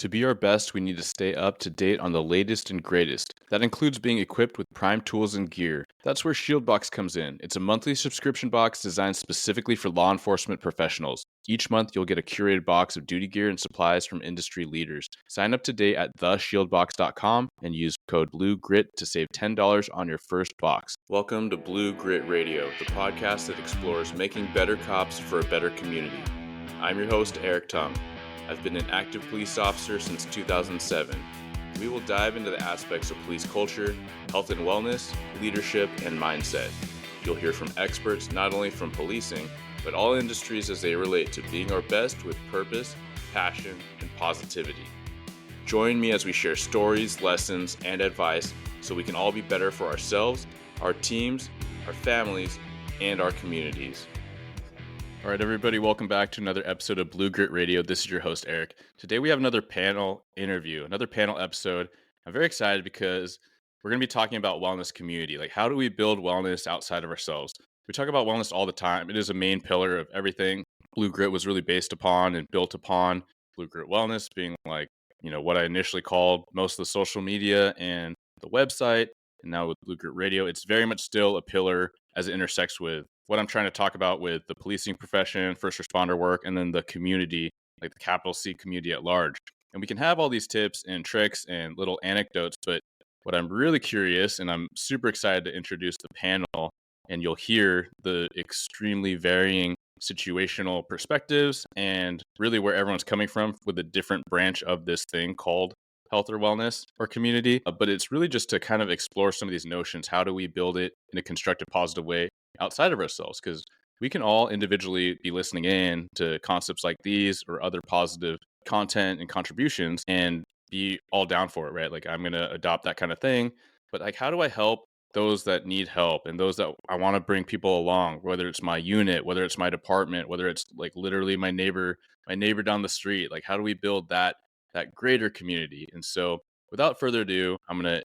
To be our best, we need to stay up to date on the latest and greatest. That includes being equipped with prime tools and gear. That's where ShieldBox comes in. It's a monthly subscription box designed specifically for law enforcement professionals. Each month, you'll get a curated box of duty gear and supplies from industry leaders. Sign up today at theshieldbox.com and use code BLUEGRIT to save $10 on your first box. Welcome to Blue Grit Radio, the podcast that explores making better cops for a better community. I'm your host, Eric Tung. I've been an active police officer since 2007. We will dive into the aspects of police culture, health and wellness, leadership, and mindset. You'll hear from experts not only from policing, but all industries as they relate to being our best with purpose, passion, and positivity. Join me as we share stories, lessons, and advice so we can all be better for ourselves, our teams, our families, and our communities. All right, everybody, welcome back to another episode of Blue Grit Radio. This is your host, Eric. Today we have another panel interview, another panel episode. I'm very excited because we're going to be talking about wellness community. Like, how do we build wellness outside of ourselves? We talk about wellness all the time. It is a main pillar of everything Blue Grit was really based upon and built upon. Blue Grit Wellness being like, what I initially called most of the social media and the website. And now with Blue Grit Radio, it's very much still a pillar as it intersects with what I'm trying to talk about with the policing profession, first responder work, and then the community, like the capital C community at large. And we can have all these tips and tricks and little anecdotes, but what I'm really curious, and I'm super excited to introduce the panel, and you'll hear the extremely varying situational perspectives and really where everyone's coming from with a different branch of this thing called health or wellness or community. But it's really just to kind of explore some of these notions. How do we build it in a constructive, positive way outside of ourselves? Because we can all individually be listening in to concepts like these or other positive content and contributions and be all down for it, right? Like, I'm going to adopt that kind of thing. But like, how do I help those that need help and those that I want to bring people along, whether it's my unit, whether it's my department, whether it's like literally my neighbor down the street? Like, how do we build that greater community? And so without further ado, I'm going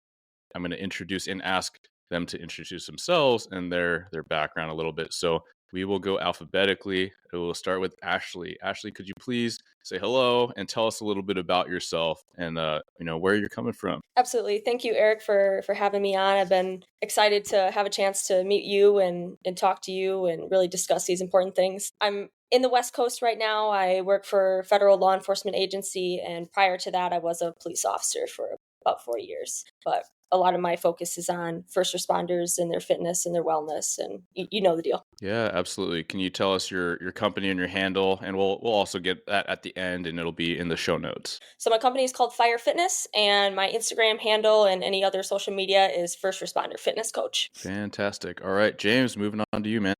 to introduce and ask them to introduce themselves and their background a little bit. So we will go alphabetically. It will start with Ashley. Ashley, could you please say hello and tell us a little bit about yourself and where you're coming from? Absolutely. Thank you, Eric, for having me on. I've been excited to have a chance to meet you and talk to you and really discuss these important things. I'm in the West Coast right now. I work for a federal law enforcement agency, and prior to that, I was a police officer for about 4 years. But a lot of my focus is on first responders and their fitness and their wellness, and you know the deal. Yeah, absolutely. Can you tell us your company and your handle? And we'll also get that at the end, and it'll be in the show notes. So my company is called Fire Fitness, and my Instagram handle and any other social media is First Responder Fitness Coach. Fantastic. All right, James, moving on to you, man.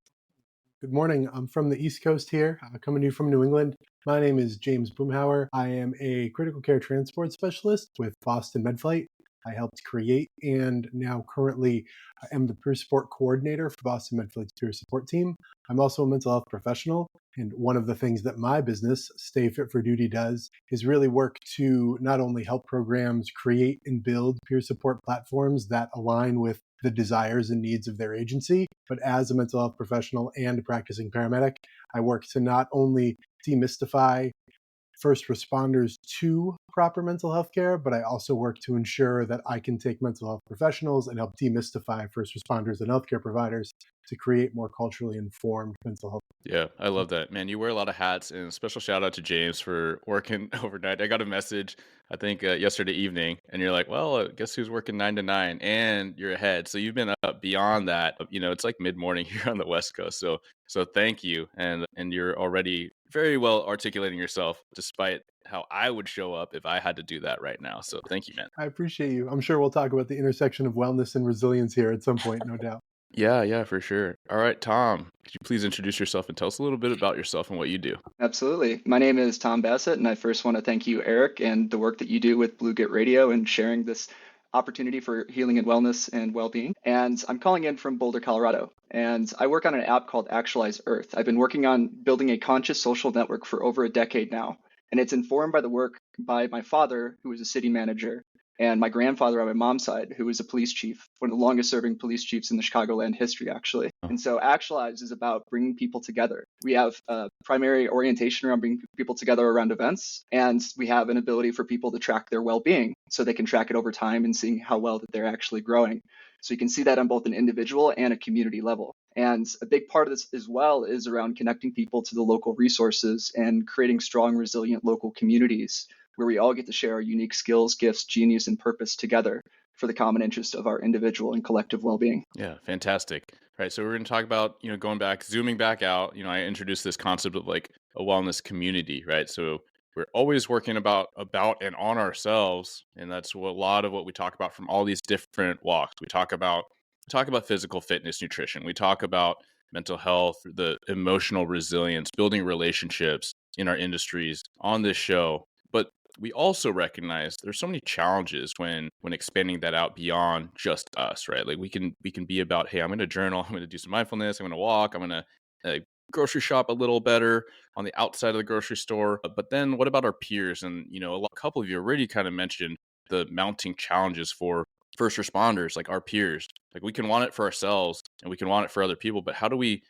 Good morning. I'm from the East Coast here, coming to you from New England. My name is James Boomhower. I am a critical care transport specialist with Boston Medflight. I helped create and now currently am the peer support coordinator for Boston Medflight's peer support team. I'm also a mental health professional, and one of the things that my business, Stay Fit for Duty, does is really work to not only help programs create and build peer support platforms that align with the desires and needs of their agency, but as a mental health professional and a practicing paramedic, I work to not only demystify first responders to proper mental health care, but I also work to ensure that I can take mental health professionals and help demystify first responders and healthcare providers to create more culturally informed mental health. Yeah, I love that, man. You wear a lot of hats, and a special shout out to James for working overnight. I got a message, I think yesterday evening, and you're like, well, guess who's working 9 to 9, and you're ahead. So you've been up beyond that. It's like mid-morning here on the West Coast. So thank you. And you're already very well articulating yourself, despite how I would show up if I had to do that right now. So thank you, man. I appreciate you. I'm sure we'll talk about the intersection of wellness and resilience here at some point, no doubt. Yeah, for sure. All right, Tom, could you please introduce yourself and tell us a little bit about yourself and what you do? Absolutely. My name is Tom Bassett, and I first want to thank you, Eric, and the work that you do with Blue Grit Radio and sharing this opportunity for healing and wellness and well-being. And I'm calling in from Boulder, Colorado, and I work on an app called Actualize Earth. I've been working on building a conscious social network for over a decade now, and it's informed by the work by my father, who was a city manager, And my grandfather on my mom's side, who was a police chief, one of the longest serving police chiefs in the Chicagoland history, actually. And so Actualize is about bringing people together. We have a primary orientation around bringing people together around events, and we have an ability for people to track their well-being so they can track it over time and seeing how well that they're actually growing. So you can see that on both an individual and a community level. And a big part of this as well is around connecting people to the local resources and creating strong, resilient local communities where we all get to share our unique skills, gifts, genius, and purpose together for the common interest of our individual and collective well-being. Yeah, fantastic. Right. So we're going to talk about, going back, zooming back out. I introduced this concept of like a wellness community, right? So we're always working about and on ourselves, and that's a lot of what we talk about from all these different walks. We talk about physical fitness, nutrition. We talk about mental health, the emotional resilience, building relationships in our industries on this show. But we also recognize there's so many challenges when expanding that out beyond just us, right? Like we can be about, hey, I'm going to journal, I'm going to do some mindfulness, I'm going to walk, I'm going to grocery shop a little better on the outside of the grocery store. But then what about our peers? And a couple of you already kind of mentioned the mounting challenges for first responders, like our peers. Like we can want it for ourselves and we can want it for other people, but how do we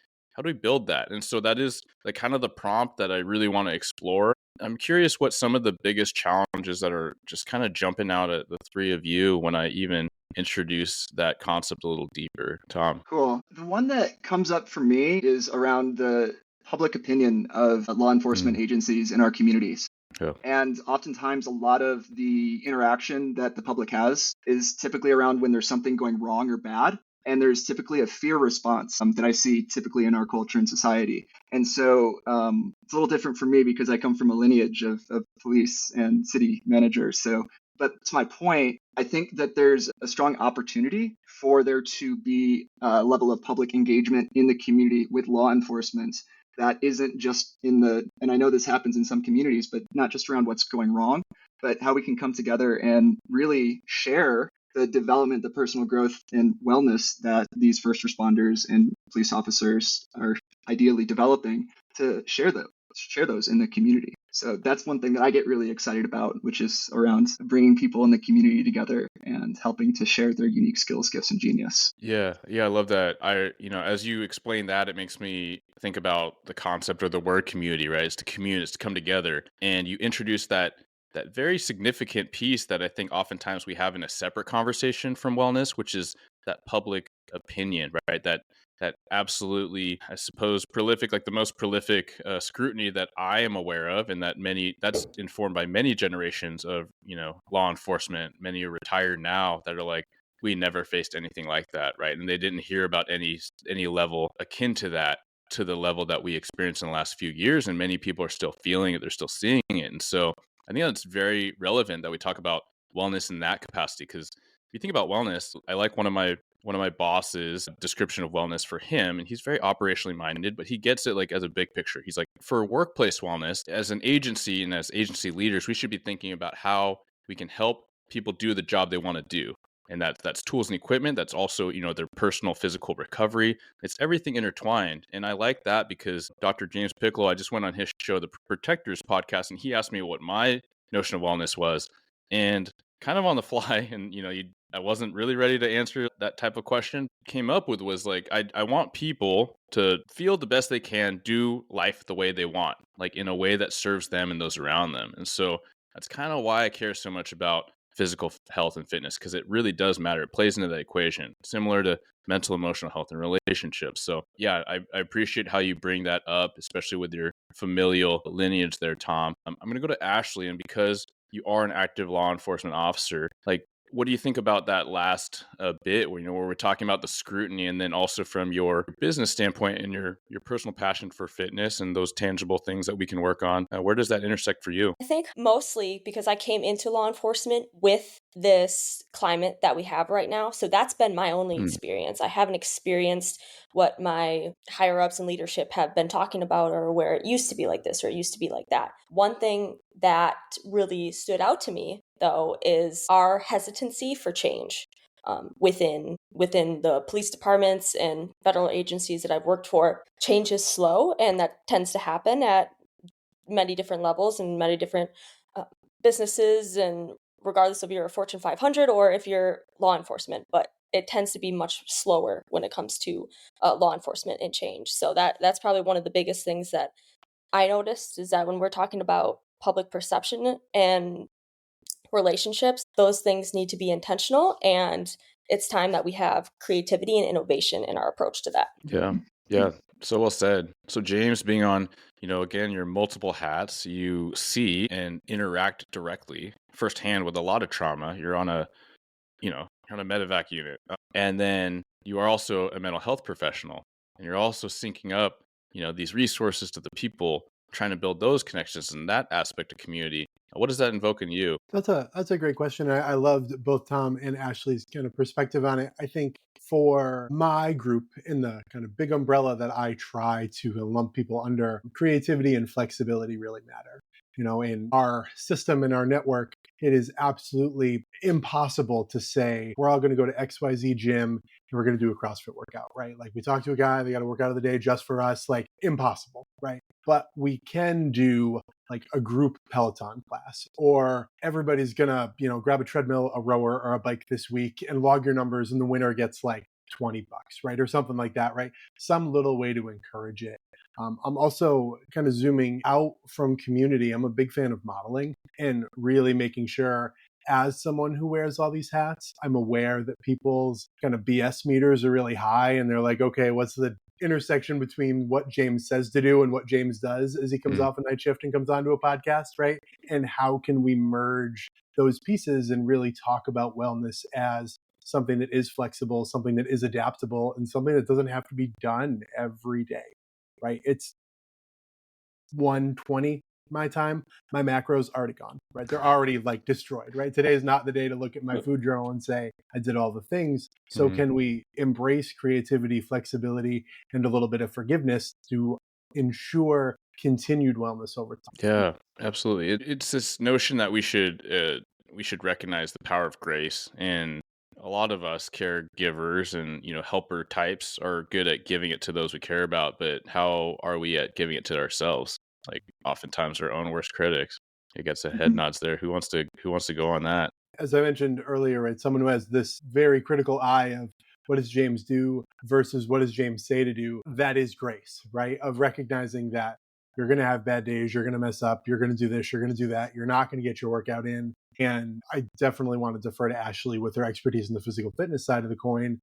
build that? And so that is like kind of the prompt that I really want to explore. I'm curious what some of the biggest challenges that are just kind of jumping out at the three of you when I even introduce that concept a little deeper. Tom. Cool. The one that comes up for me is around the public opinion of law enforcement agencies in our communities. Yeah. And oftentimes, a lot of the interaction that the public has is typically around when there's something going wrong or bad. And there's typically a fear response that I see typically in our culture and society. And so it's a little different for me because I come from a lineage of police and city managers. But to my point, I think that there's a strong opportunity for there to be a level of public engagement in the community with law enforcement that isn't just and I know this happens in some communities, but not just around what's going wrong, but how we can come together and really share the development, the personal growth and wellness that these first responders and police officers are ideally developing to share those in the community. So that's one thing that I get really excited about, which is around bringing people in the community together and helping to share their unique skills, gifts, and genius. Yeah, I love that. As you explain that, it makes me think about the concept or the word community, right? It's to commune, it's to come together. And you introduce that very significant piece that I think oftentimes we have in a separate conversation from wellness, which is that public opinion, right? That absolutely, I suppose, prolific, like the most prolific scrutiny that I am aware of, and that's informed by many generations of, law enforcement. Many are retired now that are like, we never faced anything like that, right? And they didn't hear about any level akin to that, to the level that we experienced in the last few years. And many people are still feeling it, they're still seeing it. And so I think that's very relevant that we talk about wellness in that capacity, because if you think about wellness, I like one of my bosses' description of wellness for him, and he's very operationally minded, but he gets it like as a big picture. He's like, for workplace wellness, as an agency and as agency leaders, we should be thinking about how we can help people do the job they want to do. And that's tools and equipment. That's also, their personal physical recovery. It's everything intertwined. And I like that because Dr. James Piccolo, I just went on his show, the Protectors podcast, and he asked me what my notion of wellness was. And kind of on the fly, and, I wasn't really ready to answer that type of question, came up with was like, I want people to feel the best they can, do life the way they want, like in a way that serves them and those around them. And so that's kind of why I care so much about physical health and fitness, because it really does matter. It plays into that equation, similar to mental, emotional health and relationships. So yeah, I appreciate how you bring that up, especially with your familial lineage there, Tom. I'm going to go to Ashley, and because you are an active law enforcement officer, like, what do you think about that last bit where we're talking about the scrutiny, and then also from your business standpoint and your personal passion for fitness and those tangible things that we can work on? Where does that intersect for you? I think mostly because I came into law enforcement with this climate that we have right now. So that's been my only experience. I haven't experienced what my higher ups in leadership have been talking about, or where it used to be like this or it used to be like that. One thing that really stood out to me, though, is our hesitancy for change. Within the police departments and federal agencies that I've worked for, change is slow, and that tends to happen at many different levels and many different businesses and regardless of you're a Fortune 500 or if you're law enforcement, but it tends to be much slower when it comes to law enforcement and change. So that's probably one of the biggest things that I noticed, is that when we're talking about public perception and relationships, those things need to be intentional, and it's time that we have creativity and innovation in our approach to that. Yeah. Yeah. So well said. So James, being on, again, your multiple hats, you see and interact directly firsthand with a lot of trauma. You're on a, you're on a medevac unit. And then you are also a mental health professional. And you're also syncing up, these resources to the people, trying to build those connections in that aspect of community. What does that invoke in you? That's a great question. I loved both Tom and Ashley's kind of perspective on it. I think for my group, in the kind of big umbrella that I try to lump people under, creativity and flexibility really matter. In our system, in our network, it is absolutely impossible to say we're all going to go to XYZ gym and we're going to do a CrossFit workout, right? Like, we talk to a guy, they got a workout of the day just for us, like, impossible, right? But we can do like a group Peloton class, or everybody's gonna, grab a treadmill, a rower, or a bike this week and log your numbers, and the winner gets like $20, right? Or something like that, right? Some little way to encourage it. I'm also kind of zooming out from community. I'm a big fan of modeling and really making sure, as someone who wears all these hats, I'm aware that people's kind of BS meters are really high, and they're like, okay, what's the intersection between what James says to do and what James does as he comes off a night shift and comes onto a podcast, right? And how can we merge those pieces and really talk about wellness as something that is flexible, something that is adaptable, and something that doesn't have to be done every day, right? It's 1:20 my time, my macros already gone, right? They're already like destroyed, right? Today is not the day to look at my food journal and say I did all the things. So can we embrace creativity, flexibility, and a little bit of forgiveness to ensure continued wellness over time? Yeah, absolutely. It's this notion that we should recognize the power of grace, and a lot of us caregivers and helper types are good at giving it to those we care about, but how are we at giving it to ourselves? Like, oftentimes our own worst critics. It gets a head nods there. Who wants to go on that? As I mentioned earlier, right, someone who has this very critical eye of what does James do versus what does James say to do, that is grace, right? Of recognizing that you're going to have bad days, you're going to mess up, you're going to do this, you're going to do that, you're not going to get your workout in. And I definitely want to defer to Ashley with her expertise in the physical fitness side of the coin.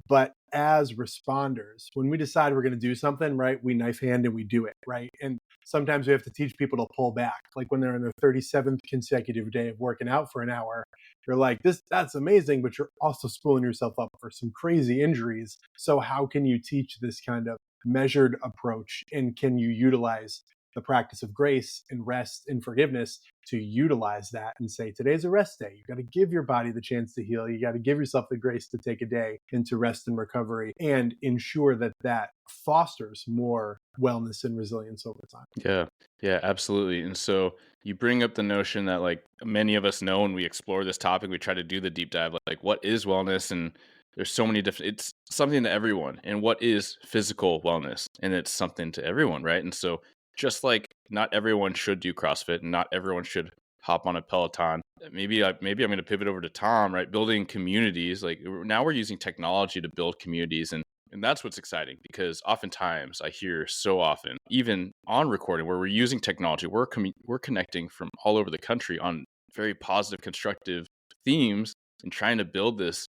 But as responders, when we decide we're going to do something, right, we knife hand and we do it, right? And sometimes we have to teach people to pull back. Like when they're in their 37th consecutive day of working out for an hour, you're like, that's amazing, but you're also spooling yourself up for some crazy injuries. So how can you teach this kind of measured approach? And can you utilize the practice of grace and rest and forgiveness to utilize that and say, today's a rest day. You got to give your body the chance to heal. You got to give yourself the grace to take a day into rest and recovery, and ensure that that fosters more wellness and resilience over time. Yeah, absolutely. And so you bring up the notion that, like, many of us know when we explore this topic, we try to do the deep dive, like what is wellness? And there's so many different, it's something to everyone. And what is physical wellness? And it's something to everyone, right? And so just like not everyone should do CrossFit and not everyone should hop on a Peloton. Maybe I'm going to pivot over to Tom, right? Building communities. Like, now we're using technology to build communities, and that's what's exciting, because oftentimes I hear so often, even on recording, where we're using technology, we're connecting from all over the country on very positive, constructive themes, and trying to build this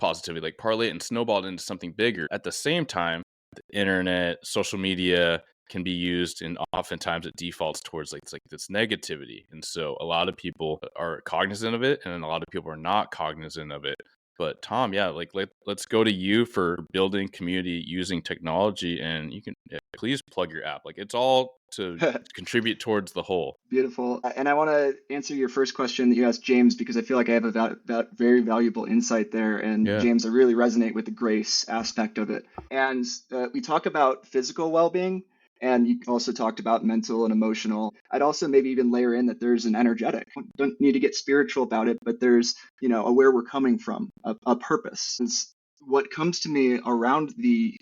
positivity, like parlay it and snowball it into something bigger. At the same time, the internet, social media can be used, and oftentimes it defaults towards like this negativity. And so a lot of people are cognizant of it, and then a lot of people are not cognizant of it. But Tom, yeah, like let's go to you for building community using technology, and you can please plug your app. Like, it's all to contribute towards the whole. Beautiful. And I want to answer your first question that you asked James, because I feel like I have a very valuable insight there. And Yeah. James, I really resonate with the grace aspect of it. And we talk about physical well-being, and you also talked about mental and emotional. I'd also maybe even layer in that there's an energetic. Don't need to get spiritual about it, but there's, a where we're coming from, a purpose. It's what comes to me around the,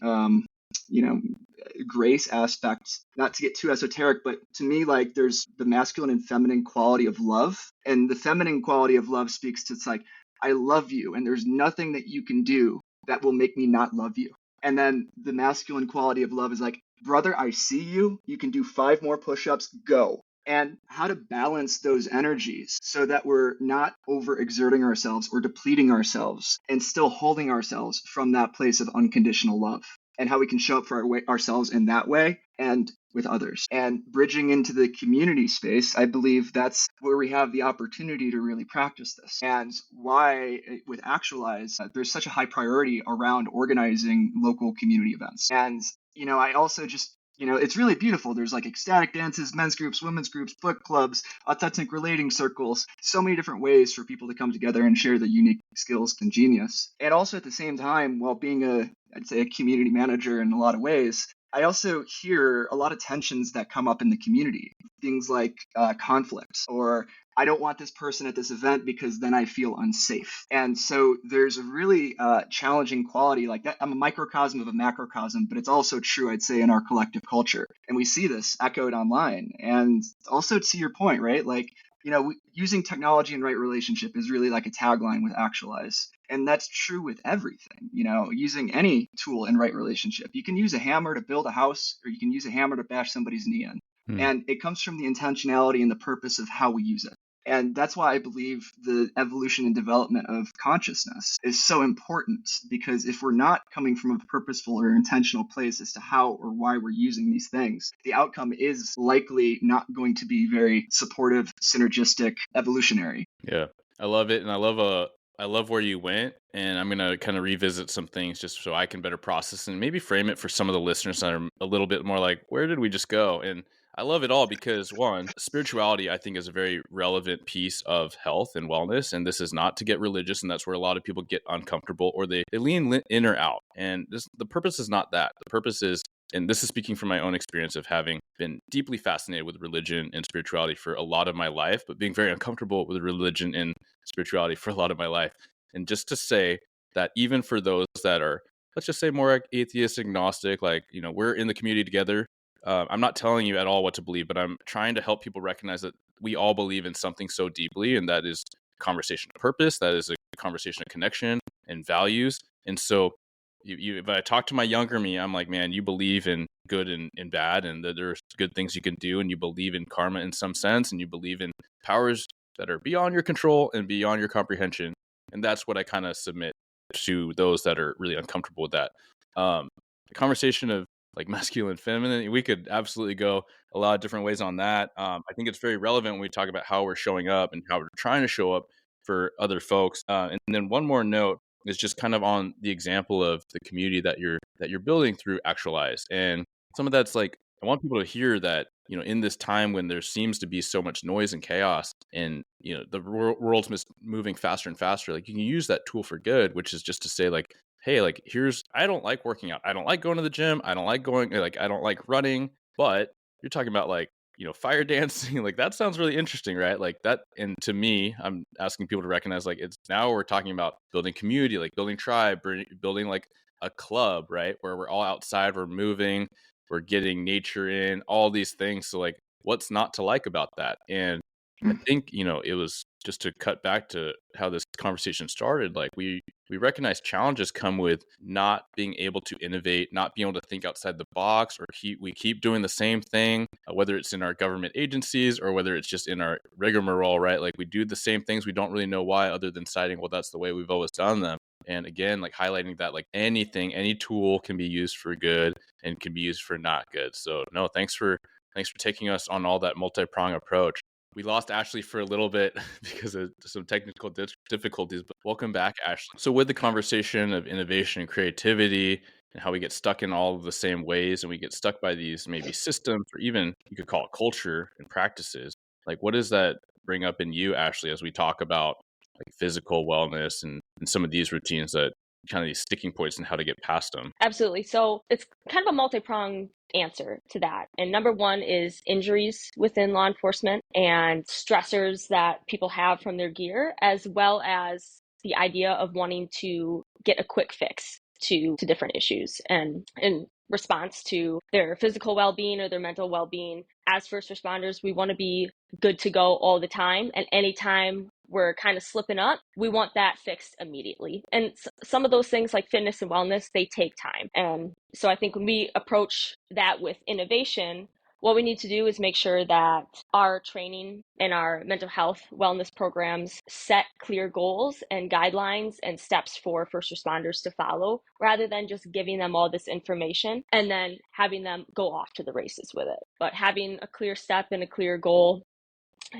grace aspect, not to get too esoteric, but to me, like there's the masculine and feminine quality of love. And the feminine quality of love speaks to, it's like, I love you, and there's nothing that you can do that will make me not love you. And then the masculine quality of love is like, brother, I see you. You can do 5 more push-ups, go. And how to balance those energies so that we're not overexerting ourselves or depleting ourselves and still holding ourselves from that place of unconditional love, and how we can show up for ourselves in that way and with others. And bridging into the community space, I believe that's where we have the opportunity to really practice this, and why with Actualize, there's such a high priority around organizing local community events. And, I also just, it's really beautiful. There's like ecstatic dances, men's groups, women's groups, book clubs, authentic relating circles, so many different ways for people to come together and share their unique skills and genius. And also at the same time, while being I'd say a community manager in a lot of ways, I also hear a lot of tensions that come up in the community. Things like conflict, or I don't want this person at this event because then I feel unsafe. And so there's a really challenging quality like that. I'm a microcosm of a macrocosm, but it's also true, I'd say, in our collective culture. And we see this echoed online. And also to your point, right? Like, using technology in right relationship is really like a tagline with Actualize. And that's true with everything, using any tool in right relationship. You can use a hammer to build a house, or you can use a hammer to bash somebody's knee in. And it comes from the intentionality and the purpose of how we use it. And that's why I believe the evolution and development of consciousness is so important, because if we're not coming from a purposeful or intentional place as to how or why we're using these things, the outcome is likely not going to be very supportive, synergistic, evolutionary. Yeah, I love it, and I love where you went, and I'm gonna kind of revisit some things just so I can better process and maybe frame it for some of the listeners that are a little bit more like, where did we just go? And I love it all because one, spirituality I think is a very relevant piece of health and wellness, and this is not to get religious, and that's where a lot of people get uncomfortable or they lean in or out. And the purpose is not that. The purpose is, and this is speaking from my own experience of having been deeply fascinated with religion and spirituality for a lot of my life, but being very uncomfortable with religion and spirituality for a lot of my life. And just to say that even for those that are, let's just say, more atheist, agnostic, like, we're in the community together. I'm not telling you at all what to believe, but I'm trying to help people recognize that we all believe in something so deeply, and that is conversation of purpose. That is a conversation of connection and values. And so if I talk to my younger me, I'm like, man, you believe in good and bad, and that there's good things you can do, and you believe in karma in some sense, and you believe in powers that are beyond your control and beyond your comprehension. And that's what I kind of submit to those that are really uncomfortable with that. The conversation of like masculine, feminine, we could absolutely go a lot of different ways on that. I think it's very relevant when we talk about how we're showing up and how we're trying to show up for other folks. And then one more note is just kind of on the example of the community that you're building through Actualize. And some of that's like, I want people to hear that, in this time when there seems to be so much noise and chaos, and, the world's moving faster and faster, like you can use that tool for good, which is just to say like, hey, like I don't like working out. I don't like going to the gym. I don't like I don't like running, but you're talking about like, fire dancing, like that sounds really interesting, right? Like that. And to me, I'm asking people to recognize like it's now we're talking about building community, like building tribe, building like a club, right? Where we're all outside, we're moving, we're getting nature in, all these things. So like, what's not to like about that? And I think, it was just to cut back to how this conversation started. Like we recognize challenges come with not being able to innovate, not being able to think outside the box, or we keep doing the same thing, whether it's in our government agencies or whether it's just in our rigmarole, right? Like we do the same things. We don't really know why, other than citing, well, that's the way we've always done them. And again, like highlighting that like any tool can be used for good and can be used for not good. So no, thanks for taking us on all that multi-prong approach. We lost Ashley for a little bit because of some technical difficulties, but welcome back, Ashley. So with the conversation of innovation and creativity and how we get stuck in all of the same ways, and we get stuck by these maybe systems, or even you could call it culture and practices, like what does that bring up in you, Ashley, as we talk about like physical wellness and some of these routines, that kind of these sticking points and how to get past them? Absolutely. So it's kind of a multi-pronged answer to that. And number one is injuries within law enforcement and stressors that people have from their gear, as well as the idea of wanting to get a quick fix to different issues. And response to their physical well-being or their mental well-being. As first responders, we want to be good to go all the time, and anytime we're kind of slipping up, we want that fixed immediately. And some of those things like fitness and wellness, they take time. And so I think when we approach that with innovation, what we need to do is make sure that our training and our mental health wellness programs set clear goals and guidelines and steps for first responders to follow, rather than just giving them all this information and then having them go off to the races with it. But having a clear step and a clear goal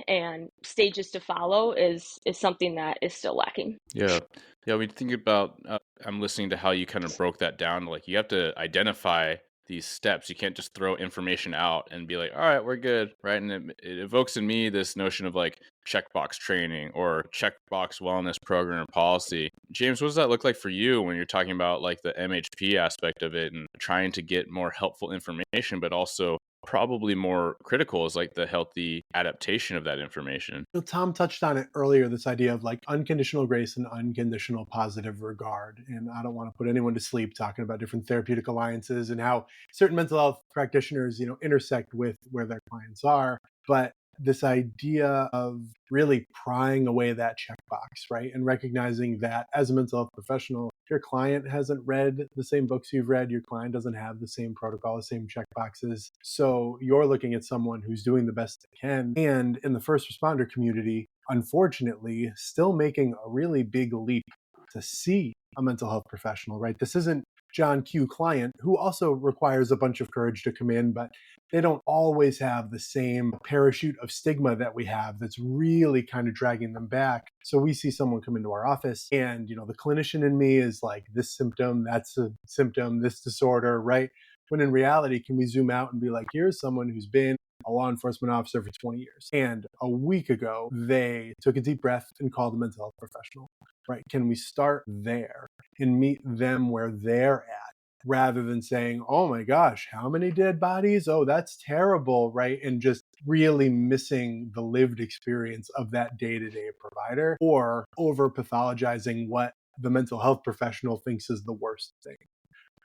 and stages to follow is something that is still lacking. Yeah. We think about, I'm listening to how you kind of broke that down. Like, you have to identify these steps. You can't just throw information out and be like, all right, we're good, right? And it evokes in me this notion of like checkbox training or checkbox wellness program or policy. James, what does that look like for you when you're talking about like the MHP aspect of it and trying to get more helpful information, but also probably more critical is like the healthy adaptation of that information? Tom touched on it earlier, this idea of like unconditional grace and unconditional positive regard. And I don't want to put anyone to sleep talking about different therapeutic alliances and how certain mental health practitioners, intersect with where their clients are. But this idea of really prying away that checkbox, right? And recognizing that as a mental health professional, your client hasn't read the same books you've read, your client doesn't have the same protocol, the same checkboxes. So you're looking at someone who's doing the best they can. And in the first responder community, unfortunately, still making a really big leap to see a mental health professional, right? This isn't John Q client, who also requires a bunch of courage to come in, but they don't always have the same parachute of stigma that we have that's really kind of dragging them back. So we see someone come into our office and, the clinician in me is like, this symptom, that's a symptom, this disorder, right? When in reality, can we zoom out and be like, here's someone who's been a law enforcement officer for 20 years. And a week ago, they took a deep breath and called a mental health professional, right? Can we start there and meet them where they're at, rather than saying, oh my gosh, how many dead bodies? Oh, that's terrible, right? And just really missing the lived experience of that day-to-day provider, or over pathologizing what the mental health professional thinks is the worst thing.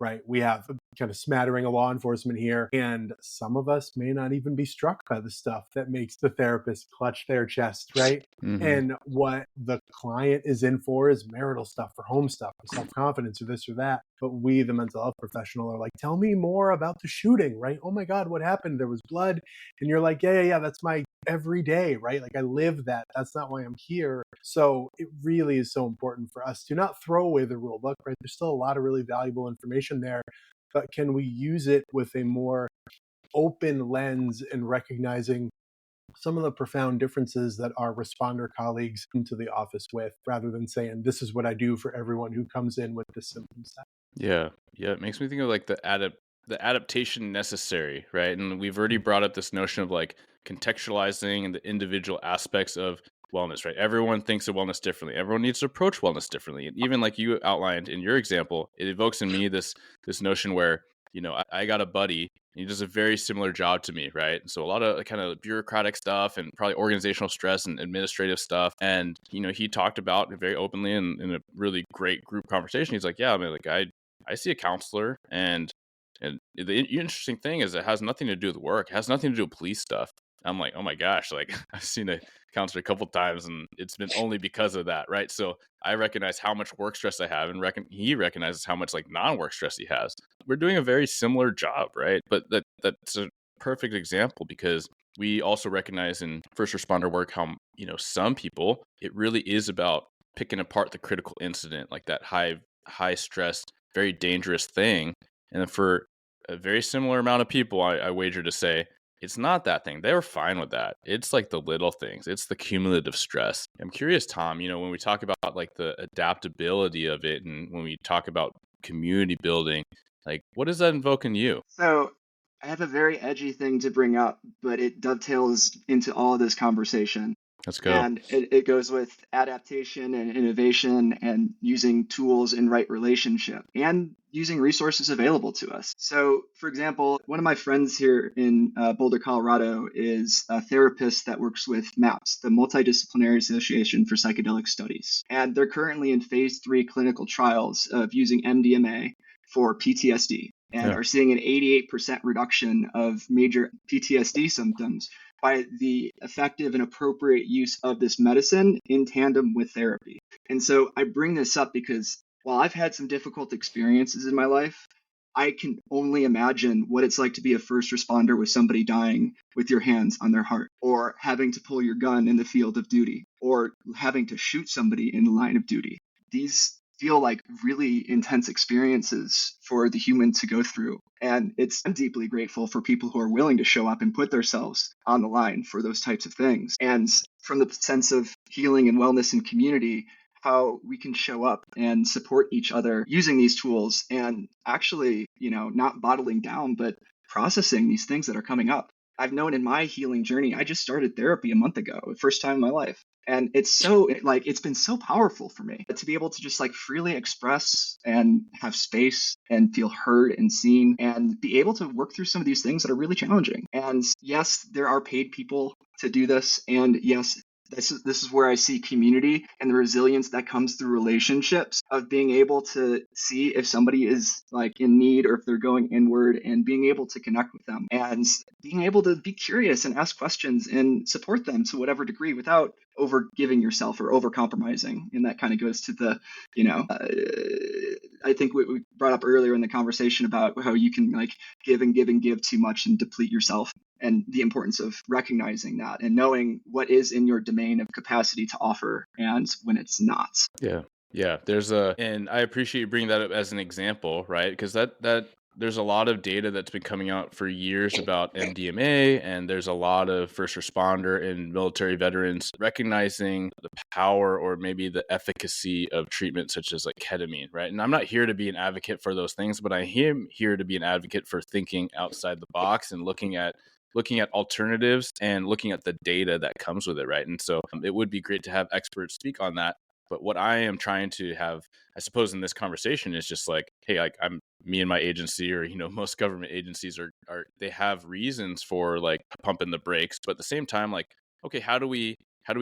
Right? We have a kind of smattering of law enforcement here, and some of us may not even be struck by the stuff that makes the therapist clutch their chest, right? Mm-hmm. And what the client is in for is marital stuff or home stuff or self-confidence or this or that. But we, the mental health professional, are like, tell me more about the shooting, right? Oh my God, what happened? There was blood. And you're like, yeah, that's my every day, right? Like I live that. That's not why I'm here. So it really is so important for us to not throw away the rule book, right? There's still a lot of really valuable information there, but can we use it with a more open lens and recognizing some of the profound differences that our responder colleagues come to the office with, rather than saying, this is what I do for everyone who comes in with this symptom set. Yeah. It makes me think of like the adaptation necessary, right? And we've already brought up this notion of like contextualizing the individual aspects of wellness, right? Everyone thinks of wellness differently. Everyone needs to approach wellness differently. And even like you outlined in your example, it evokes in me this notion where, I got a buddy, he does a very similar job to me, right? So a lot of kind of bureaucratic stuff and probably organizational stress and administrative stuff. And, he talked about it very openly in a really great group conversation. He's like, yeah, I mean, like I see a counselor, and the interesting thing is it has nothing to do with work. It has nothing to do with police stuff. I'm like, oh my gosh, like I've seen a counselor a couple times and it's been only because of that, right? So I recognize how much work stress I have, and he recognizes how much like non-work stress he has. We're doing a very similar job, right? But that's a perfect example, because we also recognize in first responder work how, some people, it really is about picking apart the critical incident, like that high stress, very dangerous thing. And then for a very similar amount of people, I wager to say, it's not that thing. They were fine with that. It's like the little things. It's the cumulative stress. I'm curious, Tom, when we talk about like the adaptability of it, and when we talk about community building, like what does that invoke in you? So I have a very edgy thing to bring up, but it dovetails into all of this conversation. Let's go. And it goes with adaptation and innovation and using tools in right relationship and using resources available to us. So, for example, one of my friends here in Boulder, Colorado is a therapist that works with MAPS, the Multidisciplinary Association for Psychedelic Studies. And they're currently in phase 3 clinical trials of using MDMA for PTSD. and are seeing an 88% reduction of major PTSD symptoms by the effective and appropriate use of this medicine in tandem with therapy. And so I bring this up because while I've had some difficult experiences in my life, I can only imagine what it's like to be a first responder with somebody dying with your hands on their heart, or having to pull your gun in the field of duty, or having to shoot somebody in the line of duty. These feel like really intense experiences for the human to go through. And I'm deeply grateful for people who are willing to show up and put themselves on the line for those types of things. And from the sense of healing and wellness and community, how we can show up and support each other using these tools and actually, not bottling down, but processing these things that are coming up. I've known in my healing journey, I just started therapy a month ago, the first time in my life. And it's been so powerful for me to be able to just freely express and have space and feel heard and seen and be able to work through some of these things that are really challenging. And yes, there are paid people to do this. And yes, this is where I see community and the resilience that comes through relationships, of being able to see if somebody is in need or if they're going inward, and being able to connect with them and being able to be curious and ask questions and support them to whatever degree without over giving yourself or over compromising. And that kind of goes to the, I think what we brought up earlier in the conversation about how you can give and give and give too much and deplete yourself, and the importance of recognizing that and knowing what is in your domain of capacity to offer and when it's not. Yeah. Yeah. And I appreciate you bringing that up as an example, right? Because that there's a lot of data that's been coming out for years about MDMA, and there's a lot of first responder and military veterans recognizing the power or maybe the efficacy of treatment such as ketamine, right? And I'm not here to be an advocate for those things, but I am here to be an advocate for thinking outside the box and looking at alternatives and looking at the data that comes with it, right? And so it would be great to have experts speak on that. But what I am trying to have, I suppose, in this conversation is just hey, me and my agency, or most government agencies are they have reasons for pumping the brakes, but at the same time, okay, how do we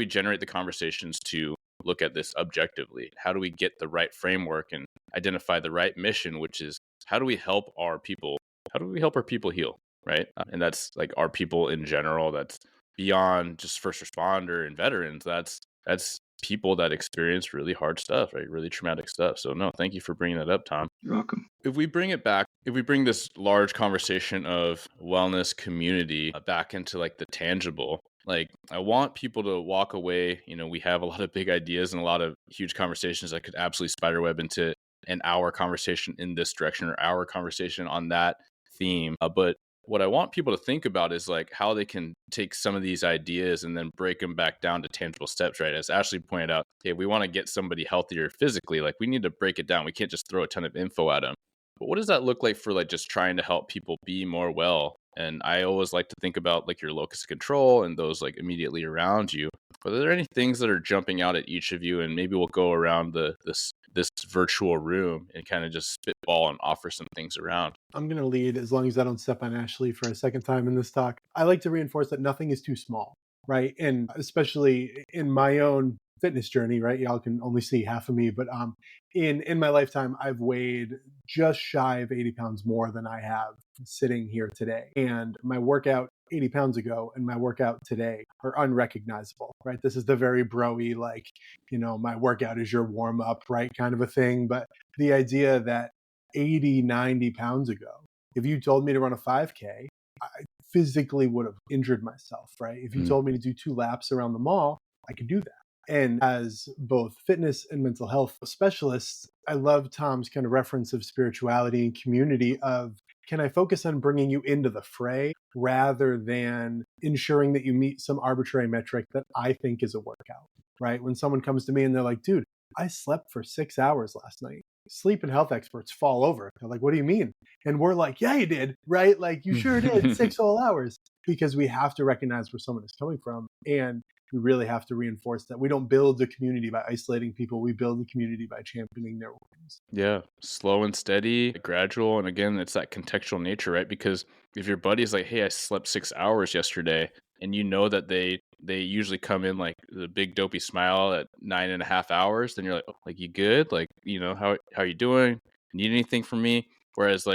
generate the conversations to look at this objectively? How do we get the right framework and identify the right mission, which is how do we help our people? How do we help our people heal, right? And that's our people in general. That's beyond just first responder and veterans. That's people that experience really hard stuff, right? Really traumatic stuff. So no, thank you for bringing that up, Tom. You're welcome. If we bring this large conversation of wellness community back into the tangible, I want people to walk away. We have a lot of big ideas and a lot of huge conversations that could absolutely spiderweb into an hour conversation in this direction or our conversation on that theme. But what I want people to think about is how they can take some of these ideas and then break them back down to tangible steps, right? As Ashley pointed out, hey, we want to get somebody healthier physically. We need to break it down. We can't just throw a ton of info at them. But what does that look like for just trying to help people be more well? And I always like to think about your locus of control and those immediately around you. But are there any things that are jumping out at each of you? And maybe we'll go around this virtual room and kind of just spitball and offer some things around. I'm going to lead as long as I don't step on Ashley for a second time in this talk. I like to reinforce that nothing is too small, right? And especially in my own fitness journey, right? Y'all can only see half of me, but in my lifetime, I've weighed just shy of 80 pounds more than I have sitting here today. And my workout 80 pounds ago and my workout today are unrecognizable, right? This is the very broy, my workout is your warm up, right? Kind of a thing. But the idea that 80, 90 pounds ago, if you told me to run a 5K, I physically would have injured myself, right? If you told me to do 2 laps around the mall, I could do that. And as both fitness and mental health specialists, I love Tom's kind of reference of spirituality and community of, can I focus on bringing you into the fray rather than ensuring that you meet some arbitrary metric that I think is a workout, right? When someone comes to me and they're like, dude, I slept for 6 hours last night. Sleep and health experts fall over. They're like, what do you mean? And we're like, yeah, you did, right? You sure did 6 whole hours, because we have to recognize where someone is coming from. And we really have to reinforce that we don't build the community by isolating people. We build the community by championing their wins. Yeah. Slow and steady, gradual. And again, it's that contextual nature, right? Because if your buddy's like, hey, I slept 6 hours yesterday, and you know that they usually come in the big dopey smile at 9.5 hours, then you're like, oh, you good? How are you doing? Need anything from me? Whereas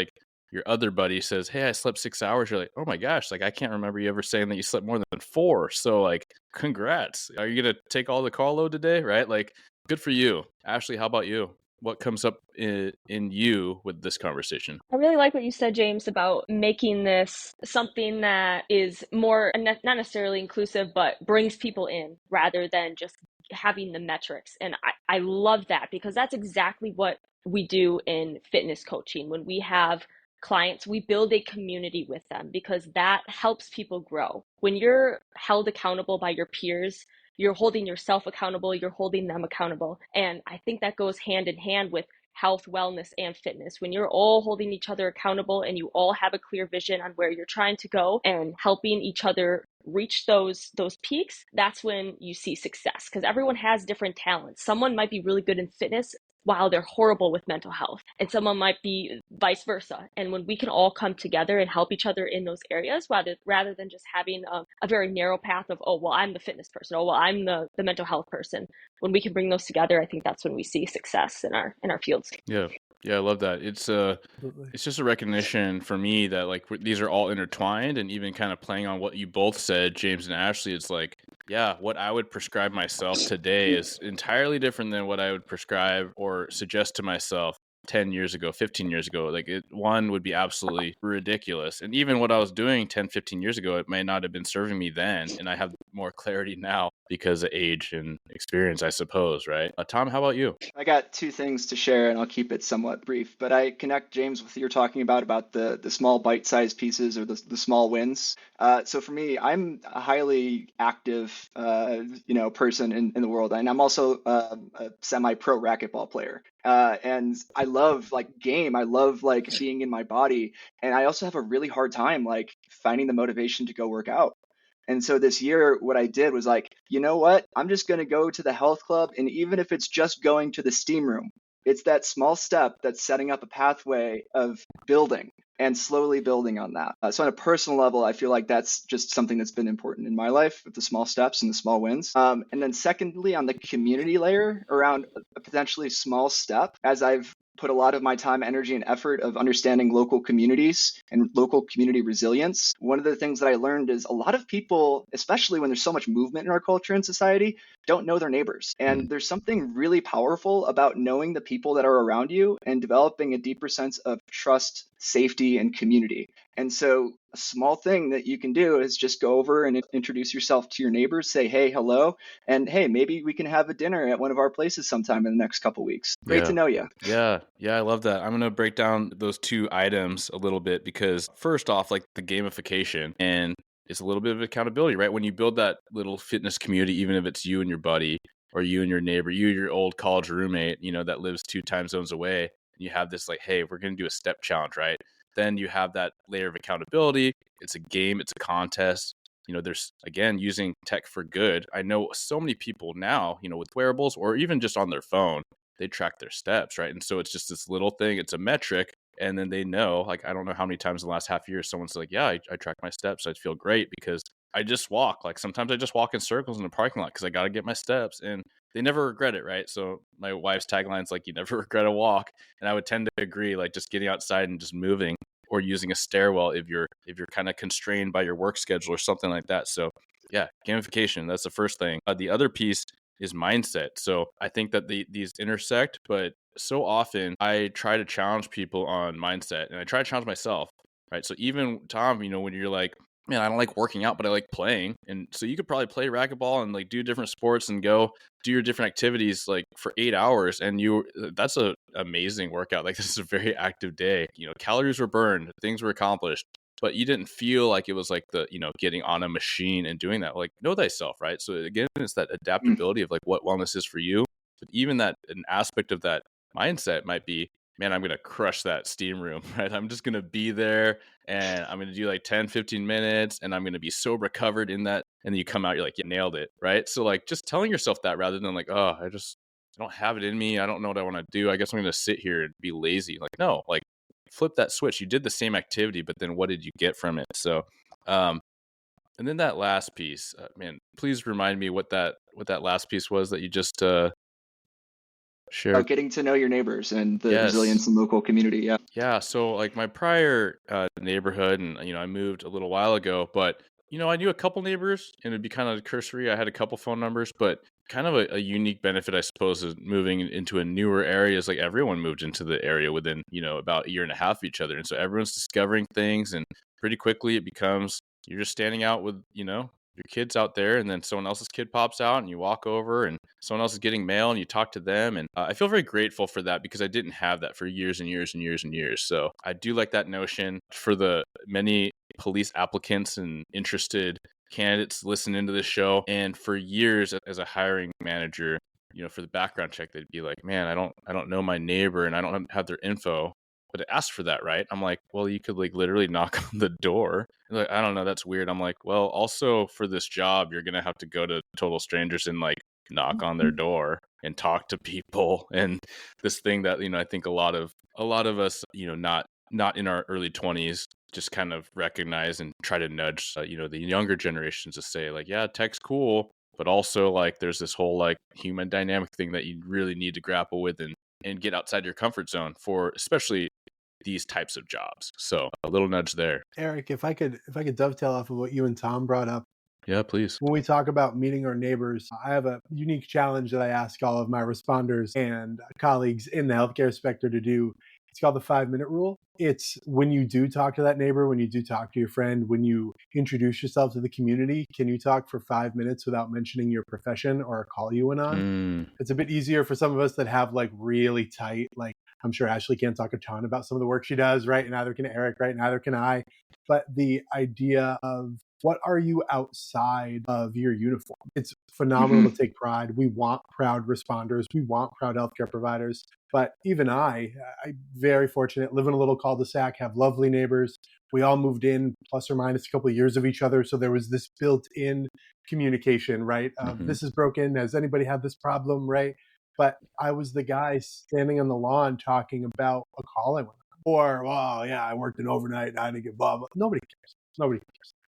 your other buddy says, "Hey, I slept 6 hours," you're like, "Oh my gosh, like I can't remember you ever saying that you slept more than 4." So like, congrats. Are you gonna take all the call load today? Right? Like, good for you. Ashley, how about you? What comes up in you with this conversation? I really like what you said, James, about making this something that is more not necessarily inclusive, but brings people in rather than just having the metrics. And I love that because that's exactly what we do in fitness coaching. When we have clients, we build a community with them because that helps people grow. When you're held accountable by your peers, you're holding yourself accountable, you're holding them accountable. And I think that goes hand in hand with health, wellness, and fitness. When you're all holding each other accountable and you all have a clear vision on where you're trying to go and helping each other reach those peaks, that's when you see success because everyone has different talents. Someone might be really good in fitness while they're horrible with mental health, and someone might be vice versa. And when we can all come together and help each other in those areas, rather than just having a very narrow path of, oh, well, I'm the fitness person, oh, well, I'm the mental health person. When we can bring those together, I think that's when we see success in our fields. Yeah. Yeah, I love that. It's just a recognition for me that like these are all intertwined, and even kind of playing on what you both said, James and Ashley, it's like, yeah, what I would prescribe myself today is entirely different than what I would prescribe or suggest to myself 10 years ago, 15 years ago. Like one would be absolutely ridiculous. And even what I was doing 10, 15 years ago, it may not have been serving me then. And I have more clarity now because of age and experience, I suppose, right? Tom, how about you? I got two things to share, and I'll keep it somewhat brief. But I connect, James, with what you're talking about the small bite-sized pieces or the small wins. So for me, I'm a highly active, person in the world, and I'm also a semi-pro racquetball player. And I love like game. I love like being in my body, and I also have a really hard time like finding the motivation to go work out. And so this year, what I did was like, you know what? I'm just going to go to the health club. And even if it's just going to the steam room, it's that small step that's setting up a pathway of building and slowly building on that. So on a personal level, I feel like that's just something that's been important in my life with the small steps and the small wins. And then secondly, on the community layer around a potentially small step, as I've put a lot of my time, energy, and effort of understanding local communities and local community resilience. One of the things that I learned is a lot of people, especially when there's so much movement in our culture and society, don't know their neighbors. And there's something really powerful about knowing the people that are around you and developing a deeper sense of trust, safety, and community. And so a small thing that you can do is just go over and introduce yourself to your neighbors, say, hey, hello, and hey, maybe we can have a dinner at one of our places sometime in the next couple weeks. Great to know you. Yeah, I love that. I'm going to break down those two items a little bit because first off, like the gamification, and it's a little bit of accountability, right? When you build that little fitness community, even if it's you and your buddy or you and your neighbor, you and your old college roommate, that lives 2 time zones away, and you have this like, hey, we're going to do a step challenge, right? Then you have that layer of accountability. It's a game, it's a contest. There's, again, using tech for good. I know so many people now, with wearables or even just on their phone, they track their steps, right? And so it's just this little thing, it's a metric. And then they know, like, I don't know how many times in the last half year someone's like, yeah, I track my steps. I feel great because I just walk. Like sometimes I just walk in circles in the parking lot because I got to get my steps, and they never regret it, right? So my wife's tagline is like, you never regret a walk. And I would tend to agree, like just getting outside and just moving, or using a stairwell if you're kind of constrained by your work schedule or something like that. So yeah, gamification, that's the first thing. The other piece is mindset. So I think that these intersect, but so often I try to challenge people on mindset, and I try to challenge myself, right? So even Tom, when you're like, man, I don't like working out, but I like playing. And so you could probably play racquetball and like do different sports and go do your different activities like for 8 hours. And that's a amazing workout. Like this is a very active day. Calories were burned, things were accomplished, but you didn't feel like it was like the, getting on a machine and doing that. Like know thyself, right? So again, it's that adaptability of like what wellness is for you. But even that an aspect of that mindset might be, man, I'm going to crush that steam room, right? I'm just going to be there and I'm going to do like 10, 15 minutes and I'm going to be so recovered in that. And then you come out, you're like, you nailed it, right? So like just telling yourself that rather than like, oh, I don't have it in me. I don't know what I want to do. I guess I'm going to sit here and be lazy. Like, no, like flip that switch. You did the same activity, but then what did you get from it? So, and then that last piece, man, please remind me what that last piece was that you just Sure. about getting to know your neighbors and the Yes. resilience in local community. Yeah. Yeah, so like my prior neighborhood, and I moved a little while ago, but I knew a couple neighbors, and it'd be kind of cursory. I had a couple phone numbers, but kind of a unique benefit, I suppose, is moving into a newer area. Is like everyone moved into the area within about a year and a half of each other, and so everyone's discovering things, and pretty quickly it becomes you're just standing out with your kids out there, and then someone else's kid pops out, and you walk over, and someone else is getting mail, and you talk to them, and I feel very grateful for that because I didn't have that for years and years and years and years. So I do like that notion for the many police applicants and interested candidates listen into this show. And for years as a hiring manager, for the background check, they'd be like, "Man, I don't know my neighbor, and I don't have their info." But it asked for that, right? I'm like, well, you could like literally knock on the door. Like, I don't know, that's weird. I'm like, well, also for this job, you're gonna have to go to total strangers and like knock on their door and talk to people. And this thing that I think a lot of us, not in our early 20s, just kind of recognize and try to nudge, the younger generations to say like, yeah, tech's cool, but also like there's this whole like human dynamic thing that you really need to grapple with and get outside your comfort zone for especially these types of jobs. So a little nudge there. Eric, if I could dovetail off of what you and Tom brought up, Yeah, please. when we talk about meeting our neighbors, I have a unique challenge that I ask all of my responders and colleagues in the healthcare sector to do. It's called the 5-minute rule. It's when you do talk to that neighbor, when you do talk to your friend, when you introduce yourself to the community, can you talk for 5 minutes without mentioning your profession or a call you went on? It's a bit easier for some of us that have like really tight, like I'm sure Ashley can't talk a ton about some of the work she does, right? And neither can Eric, right? Neither can I. But the idea of what are you outside of your uniform? It's phenomenal to take pride. We want proud responders. We want proud healthcare providers. But even I'm very fortunate, live in a little cul-de-sac, have lovely neighbors. We all moved in plus or minus a couple of years of each other. So there was this built-in communication, right? This is broken. Has anybody had this problem, right? But I was the guy standing on the lawn talking about a call I went on. Or, well, yeah, I worked an overnight and I had to get blah, blah. Nobody cares,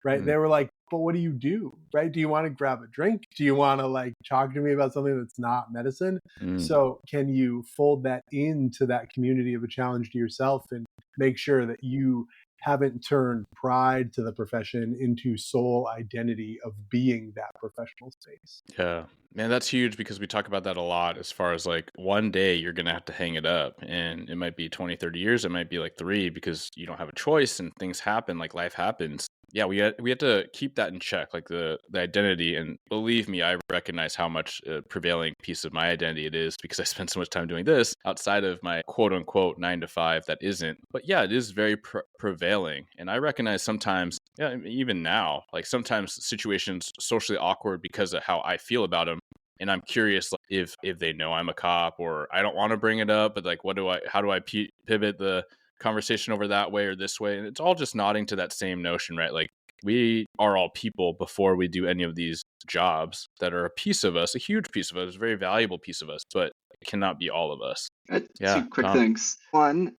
right? They were like, but what do you do, right? Do you want to grab a drink? Do you want to like talk to me about something that's not medicine? So can you fold that into that community of a challenge to yourself and make sure that you haven't turned pride to the profession into sole identity of being that professional space? Yeah, man, that's huge because we talk about that a lot as far as like one day you're going to have to hang it up, and it might be 20, 30 years. It might be like 3 because you don't have a choice and things happen, like life happens. Yeah, we had to keep that in check, like the identity. And believe me, I recognize how much a prevailing piece of my identity it is because I spend so much time doing this outside of my quote unquote 9 to 5 that isn't. But yeah, it is very prevailing. And I recognize sometimes, yeah, even now, like sometimes situations socially awkward because of how I feel about them. And I'm curious like, if they know I'm a cop, or I don't want to bring it up, but like, how do I pivot the conversation over that way or this way? And it's all just nodding to that same notion, right? Like we are all people before we do any of these jobs that are a piece of us, a huge piece of us, a very valuable piece of us, but it cannot be all of us. Two quick things. One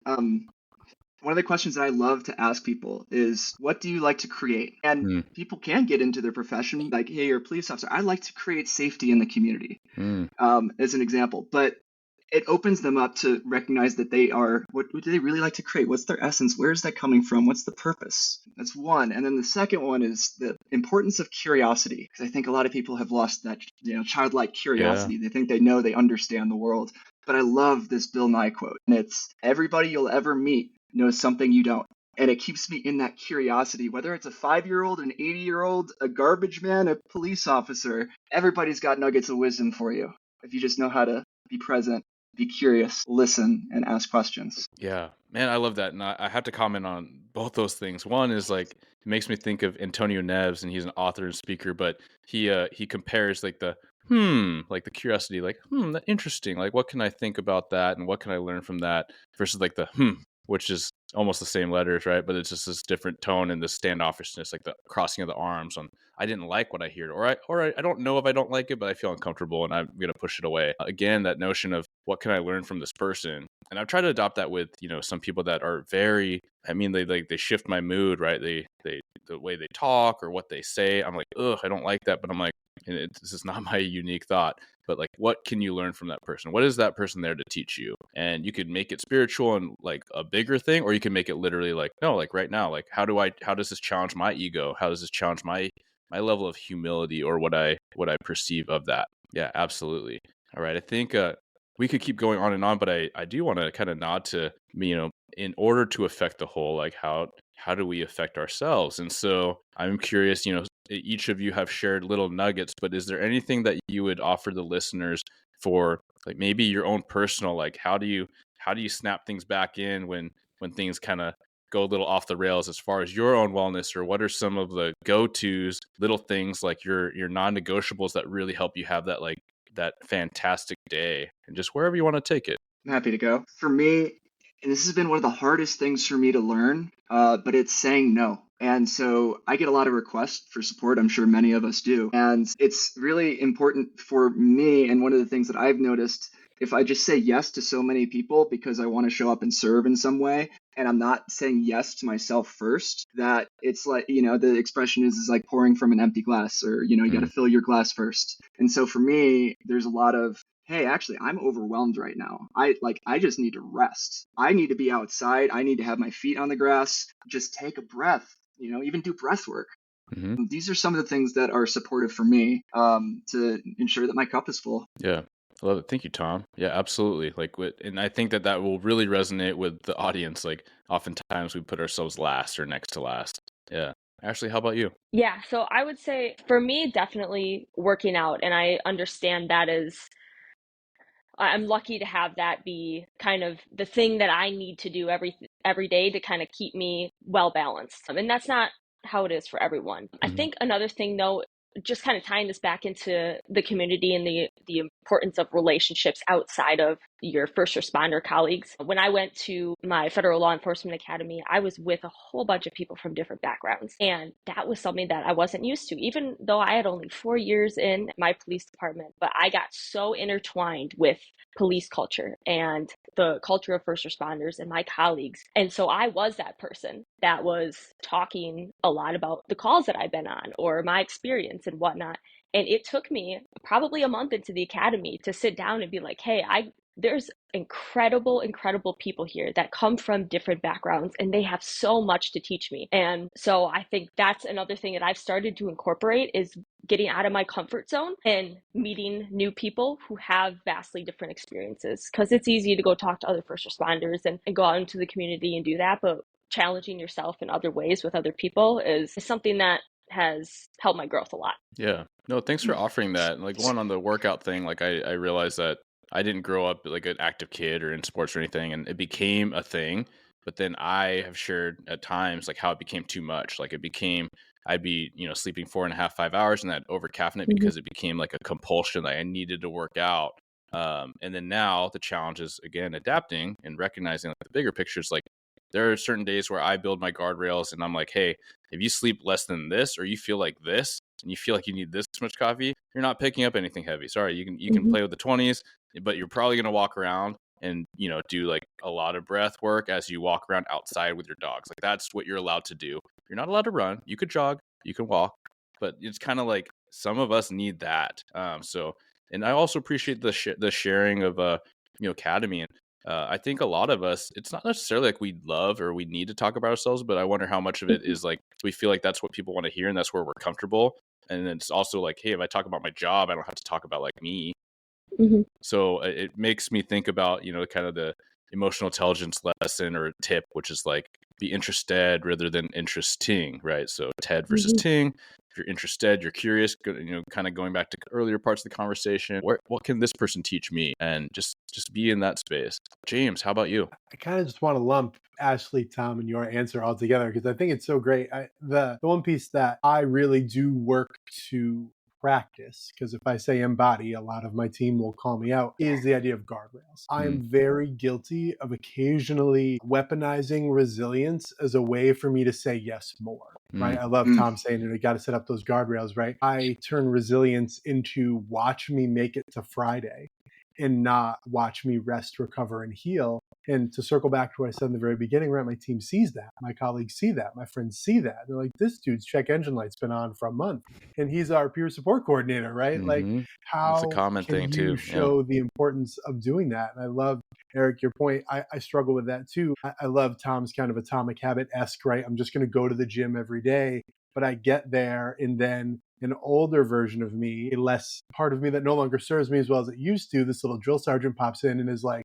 of the questions that I love to ask people is, what do you like to create? And people can get into their profession like, hey, you're a police officer. I like to create safety in the community, as an example. But it opens them up to recognize that what do they really like to create? What's their essence? Where is that coming from? What's the purpose? That's one. And then the second one is the importance of curiosity. Because I think a lot of people have lost that, childlike curiosity. Yeah. They think they understand the world. But I love this Bill Nye quote. And it's, everybody you'll ever meet knows something you don't. And it keeps me in that curiosity, whether it's a 5-year-old, an 80-year-old, a garbage man, a police officer. Everybody's got nuggets of wisdom for you if you just know how to be present, be curious, listen, and ask questions. Yeah, man, I love that. And I have to comment on both those things. One is like, it makes me think of Antonio Neves, and he's an author and speaker, but he compares like the like the curiosity, like, that's interesting. Like, what can I think about that? And what can I learn from that? Versus like the which is almost the same letters, right? But it's just this different tone and this standoffishness, like the crossing of the arms on, I didn't like what I hear, or I don't know if I don't like it, but I feel uncomfortable and I'm going to push it away. Again, that notion of what can I learn from this person? And I've tried to adopt that with, some people that are very, they shift my mood, right? They the way they talk or what they say, I'm like, ugh, I don't like that. But I'm like, and this is not my unique thought, but like, what can you learn from that person? What is that person there to teach you? And you could make it spiritual and like a bigger thing, or you can make it literally like, no, like right now, like how does this challenge my ego? How does this challenge my level of humility, or what I perceive of that? Yeah, absolutely. All right. I think we could keep going on and on, but I do want to kind of nod to, in order to affect the whole, like how do we affect ourselves? And so I'm curious, each of you have shared little nuggets, but is there anything that you would offer the listeners for like maybe your own personal, like how do you snap things back in when things kind of go a little off the rails as far as your own wellness, or what are some of the go-tos, little things like your non-negotiables that really help you have that like that fantastic day, and just wherever you want to take it. I'm happy to go. For me, and this has been one of the hardest things for me to learn, but it's saying no. And so I get a lot of requests for support. I'm sure many of us do. And it's really important for me. And one of the things that I've noticed, if I just say yes to so many people because I want to show up and serve in some way, and I'm not saying yes to myself first, that it's like, the expression is like pouring from an empty glass, or, you got to fill your glass first. And so for me, there's a lot of, hey, actually, I'm overwhelmed right now. I just need to rest. I need to be outside. I need to have my feet on the grass. Just take a breath, even do breath work. Mm-hmm. These are some of the things that are supportive for me to ensure that my cup is full. Yeah. I love it. Thank you, Tom. Yeah, absolutely. And I think that will really resonate with the audience. Like oftentimes we put ourselves last or next to last. Yeah. Ashley, how about you? Yeah, so I would say for me, definitely working out. And I understand that I'm lucky to have that be kind of the thing that I need to do every day to kind of keep me well balanced. And that's not how it is for everyone. Mm-hmm. I think another thing though, just kind of tying this back into the community and the importance of relationships outside of your first responder colleagues. When I went to my federal law enforcement academy, I was with a whole bunch of people from different backgrounds. And that was something that I wasn't used to, even though I had only 4 years in my police department. But I got so intertwined with police culture and the culture of first responders and my colleagues. And so I was that person that was talking a lot about the calls that I've been on or my experience and whatnot. And it took me probably a month into the academy to sit down and be like, hey, there's incredible people here that come from different backgrounds, and they have so much to teach me. And so I think that's another thing that I've started to incorporate is getting out of my comfort zone and meeting new people who have vastly different experiences, because it's easy to go talk to other first responders and go out into the community and do that, but challenging yourself in other ways with other people is something that has helped my growth a lot. Yeah. No, thanks for offering that. Like one on the workout thing, like I realized that I didn't grow up like an active kid or in sports or anything, and it became a thing. But then I have shared at times like how it became too much. Like I'd be, sleeping 4.5, 5 hours, and that over caffeinate because it became like a compulsion. Like I needed to work out. And then now the challenge is again adapting and recognizing like the bigger picture is like there are certain days where I build my guardrails and I'm like, hey, if you sleep less than this or you feel like this and you feel like you need this much coffee, you're not picking up anything heavy. Sorry, you can play with the 20s, but you're probably going to walk around and do like a lot of breath work as you walk around outside with your dogs. Like that's what you're allowed to do. You're not allowed to run. You could jog, you can walk, but it's kind of like some of us need that. And I also appreciate the sharing of academy. And I think a lot of us, it's not necessarily like we love or we need to talk about ourselves, but I wonder how much of it is like we feel like that's what people want to hear and that's where we're comfortable. And then it's also like, hey, if I talk about my job, I don't have to talk about like me. Mm-hmm. So it makes me think about, kind of the emotional intelligence lesson or tip, which is like be interested rather than interesting, right? So Ted versus Ting. If you're interested, you're curious, kind of going back to earlier parts of the conversation, what can this person teach me? And just be in that space. James, how about you? I kind of just want to lump Ashley, Tom, and your answer all together because I think it's so great. The one piece that I really do work to practice, because if I say embody, a lot of my team will call me out, is the idea of guardrails. I am very guilty of occasionally weaponizing resilience as a way for me to say yes more. Right. I love Tom saying it. I got to set up those guardrails, right? I turn resilience into watch me make it to Friday and not watch me rest, recover, and heal. And to circle back to what I said in the very beginning, right? My team sees that. My colleagues see that. My friends see that. They're like, this dude's check engine light's been on for a month and he's our peer support coordinator, right? Like, That's a how common can thing you too. show the importance of doing that? And I love, Eric, your point. I struggle with that too. I love Tom's kind of atomic habit-esque, right? I'm just going to go to the gym every day, but I get there and then an older version of me, a less part of me that no longer serves me as well as it used to, this little drill sergeant pops in and is like,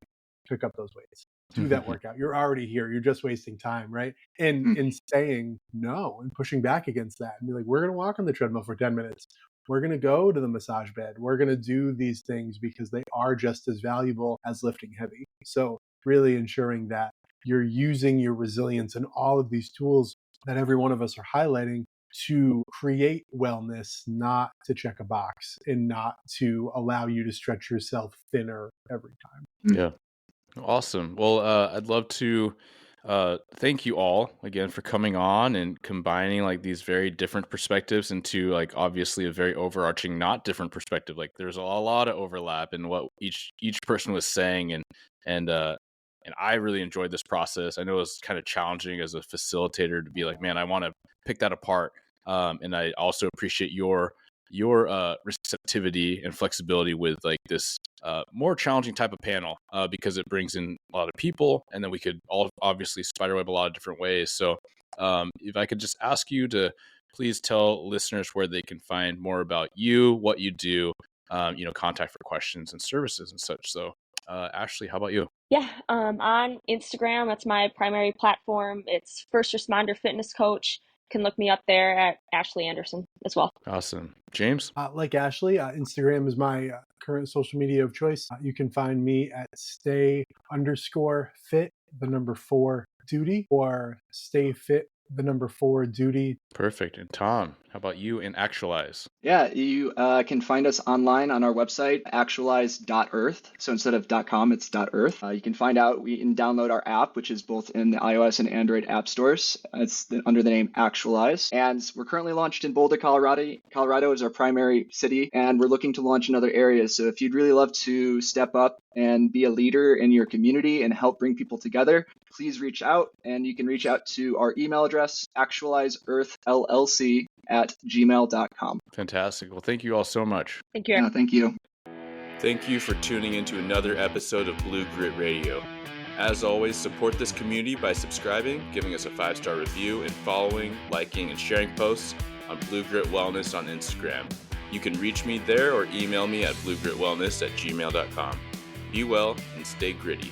pick up those weights, do that workout. You're already here. You're just wasting time, right? And in saying no and pushing back against that and be like, we're going to walk on the treadmill for 10 minutes. We're going to go to the massage bed. We're going to do these things because they are just as valuable as lifting heavy. So really ensuring that you're using your resilience and all of these tools that every one of us are highlighting to create wellness, not to check a box and not to allow you to stretch yourself thinner every time. Yeah. Awesome. Well, I'd love to thank you all again for coming on and combining like these very different perspectives into like obviously a very overarching, not different perspective. Like there's a lot of overlap in what each person was saying, and I really enjoyed this process. I know it was kind of challenging as a facilitator to be like, man, I want to pick that apart. And I also appreciate your receptivity and flexibility with like this more challenging type of panel because it brings in a lot of people, and then we could all obviously spiderweb a lot of different ways. So if I could just ask you to please tell listeners where they can find more about you, what you do, contact for questions and services and such. So Ashley, how about you? Yeah, on Instagram, that's my primary platform. It's First Responder Fitness Coach. Can look me up there at Ashley Anderson as well. Awesome. James? Like Ashley, Instagram is my current social media of choice. You can find me at stay_fit_duty or stayfit4duty. Perfect. And Tom, how about you in Actualize? Yeah, you can find us online on our website, actualize.earth. So instead of .com, it's .earth. You can download our app, which is both in the iOS and Android app stores. It's under the name Actualize. And we're currently launched in Boulder, Colorado. Colorado is our primary city, and we're looking to launch in other areas. So if you'd really love to step up and be a leader in your community and help bring people together, please reach out. And you can reach out to our email address, actualizeearthllc@gmail.com. Fantastic. Well, thank you all so much. Thank you. Yeah, thank you. Thank you for tuning into another episode of Blue Grit Radio. As always, support this community by subscribing, giving us a 5-star review, and following, liking, and sharing posts on Blue Grit Wellness on Instagram. You can reach me there or email me at bluegritwellness@gmail.com. Be well and stay gritty.